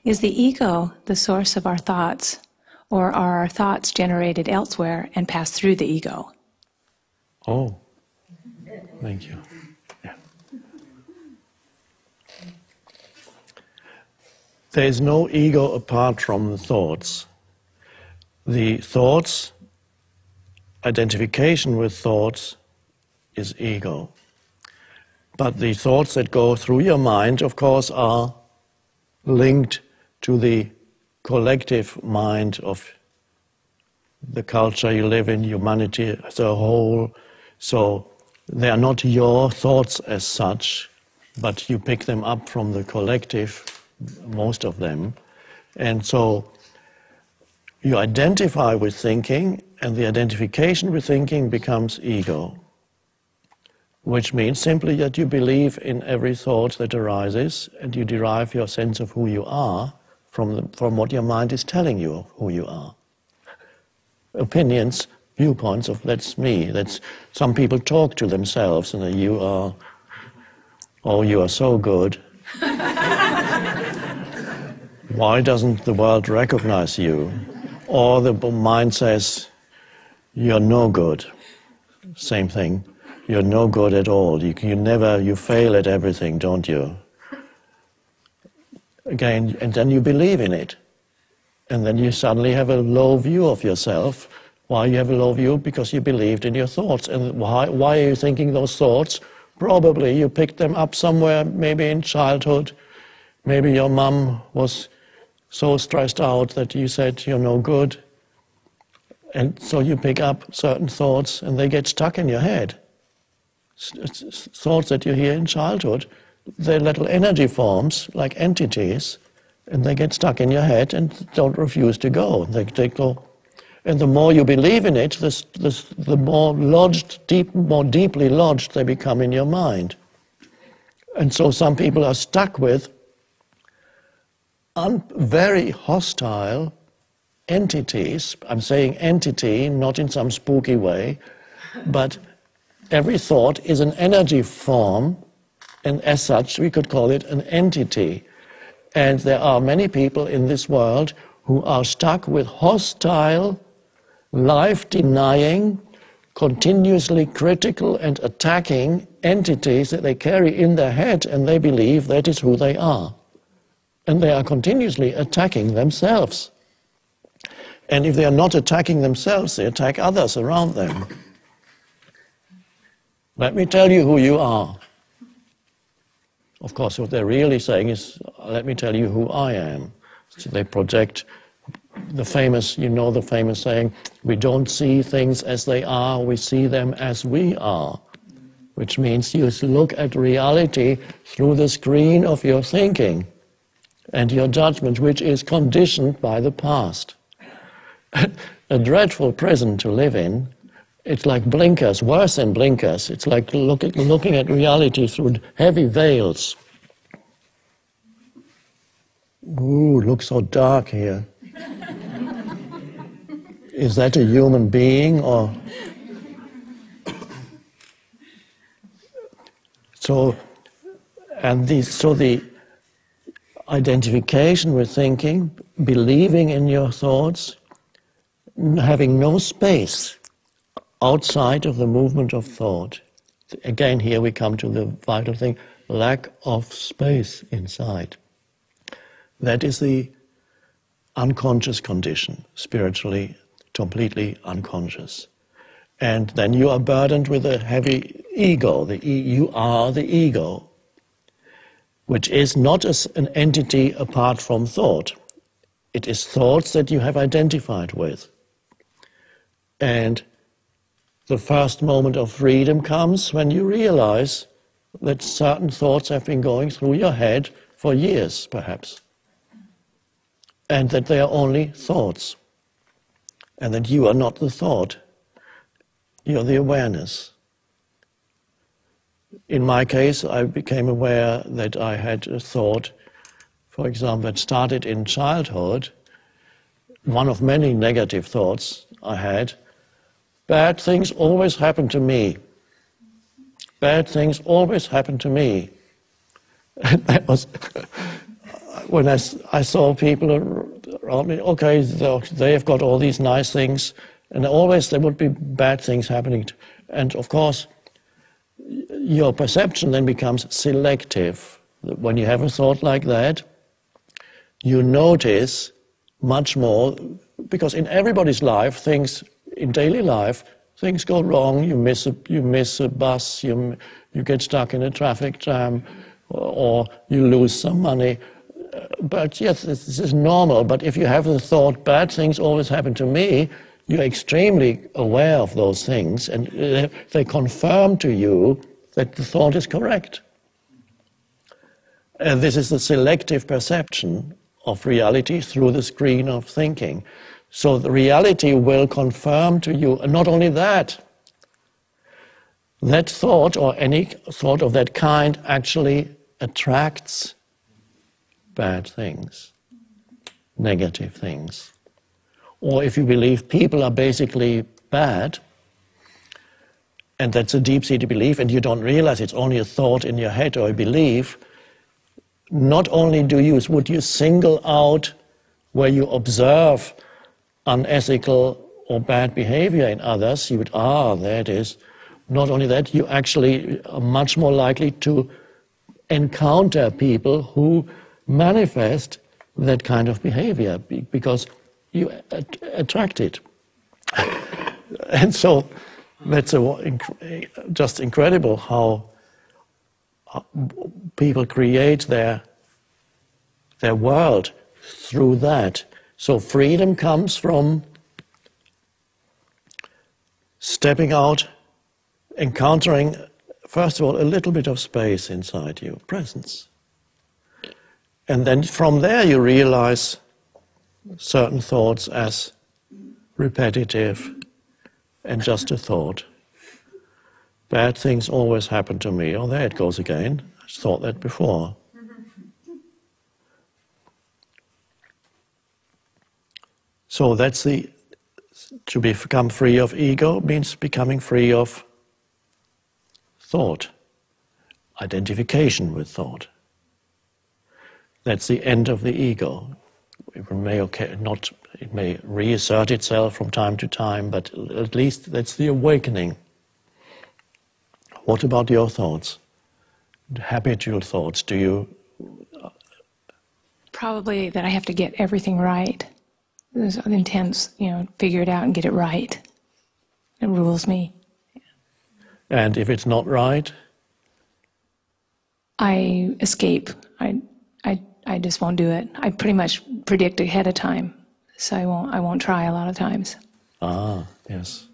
Is the ego the source of our thoughts, or are our thoughts generated elsewhere and pass through the ego? Oh, thank you. Yeah. There is no ego apart from the thoughts. The thoughts, identification with thoughts is ego. But the thoughts that go through your mind, of course, are linked to the collective mind of the culture you live in, humanity as a whole. So they are not your thoughts as such, but you pick them up from the collective, most of them. And so you identify with thinking, and the identification with thinking becomes ego, which means simply that you believe in every thought that arises, and you derive your sense of who you are from what your mind is telling you of who you are. Opinions, viewpoints of that's me. That's some people talk to themselves, and you are, oh, you are so good. Why doesn't the world recognize you? Or the mind says, you're no good. Same thing. You're no good at all. You fail at everything, don't you? Again, and then you believe in it. And then you suddenly have a low view of yourself. Why you have a low view? Because you believed in your thoughts. And why are you thinking those thoughts? Probably you picked them up somewhere, maybe in childhood. Maybe your mom was so stressed out that you said you're no good. And so you pick up certain thoughts and they get stuck in your head. Thoughts that you hear in childhood, they're little energy forms, like entities, and they get stuck in your head and don't refuse to go. They go. And the more you believe in it, the more more deeply lodged they become in your mind. And so some people are stuck with very hostile entities. I'm saying entity, not in some spooky way, but every thought is an energy form, and as such we could call it an entity. And there are many people in this world who are stuck with hostile, life-denying, continuously critical and attacking entities that they carry in their head, and they believe that is who they are. And they are continuously attacking themselves. And if they are not attacking themselves, they attack others around them. Let me tell you who you are. Of course, what they're really saying is, let me tell you who I am. So they project the famous, you know the famous saying, we don't see things as they are, we see them as we are. Which means you look at reality through the screen of your thinking and your judgment, which is conditioned by the past. A dreadful prison to live in. It's like blinkers, worse than blinkers. It's like looking at reality through heavy veils. Ooh, it looks so dark here. Is that a human being or? So the identification with thinking, believing in your thoughts, having no space outside of the movement of thought. Again, here we come to the vital thing, lack of space inside. That is the unconscious condition, spiritually, completely unconscious. And then you are burdened with a heavy ego. You are the ego, which is not an entity apart from thought. It is thoughts that you have identified with. And the first moment of freedom comes when you realize that certain thoughts have been going through your head for years, perhaps, and that they are only thoughts, and that you are not the thought, you're the awareness. In my case, I became aware that I had a thought, for example, that started in childhood, one of many negative thoughts I had. Bad things always happen to me. Bad things always happen to me. And that was, when I saw people around me, okay, they have got all these nice things, and always there would be bad things happening. And of course, your perception then becomes selective. When you have a thought like that, you notice much more, because in everybody's life, things, in daily life, things go wrong. You miss a bus, you get stuck in a traffic jam, or you lose some money. But yes, this is normal. But if you have the thought, bad things always happen to me, you're extremely aware of those things, and they confirm to you that the thought is correct. And this is the selective perception of reality through the screen of thinking. So the reality will confirm to you, and not only that, that thought or any thought of that kind actually attracts bad things, negative things. Or if you believe people are basically bad, and that's a deep-seated belief, and you don't realize it's only a thought in your head or a belief, not only would you single out where you observe unethical or bad behavior in others, you would, there it is. Not only that, you actually are much more likely to encounter people who manifest that kind of behavior because you attract it. And so that's just incredible how people create their world through that. So freedom comes from stepping out, encountering, first of all, a little bit of space inside you, presence. And then from there you realize certain thoughts as repetitive and just a thought. Bad things always happen to me. Oh, there it goes again. I thought that before. So that's to become free of ego means becoming free of thought, identification with thought. That's the end of the ego. It may reassert itself from time to time, but at least that's the awakening. What about your thoughts? Habitual thoughts, do you? Probably that I have to get everything right. There's an intense, figure it out and get it right. It rules me. And if it's not right? I escape. I just won't do it. I pretty much predict ahead of time, so I won't try a lot of times. Yes.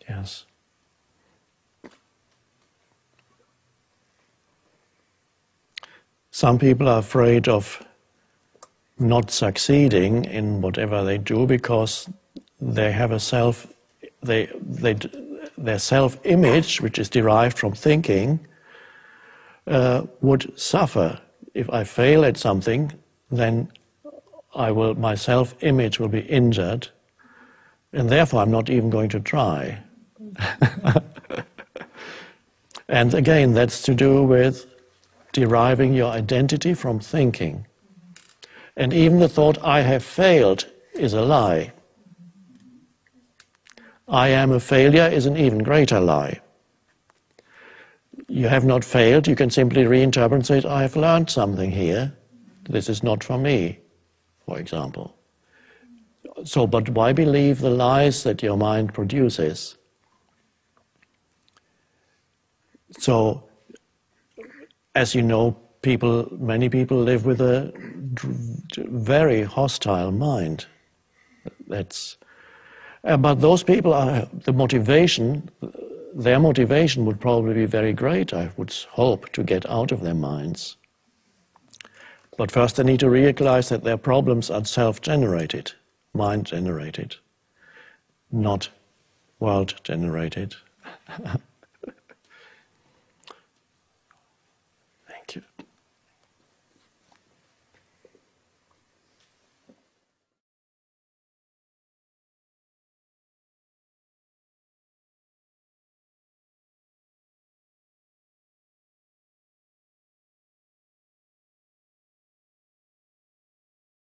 Yes. Some people are afraid of not succeeding in whatever they do because they have their self-image, which is derived from thinking, would suffer. If I fail at something, then my self-image will be injured, and therefore I'm not even going to try. And again, that's to do with deriving your identity from thinking. And even the thought, I have failed, is a lie. I am a failure is an even greater lie. You have not failed, you can simply reinterpret and say, I have learned something here. This is not for me, for example. So, but why believe the lies that your mind produces? So, as you know, many people live with a very hostile mind. But those people their motivation would probably be very great, I would hope, to get out of their minds. But first they need to realize that their problems are self-generated, mind-generated, not world-generated.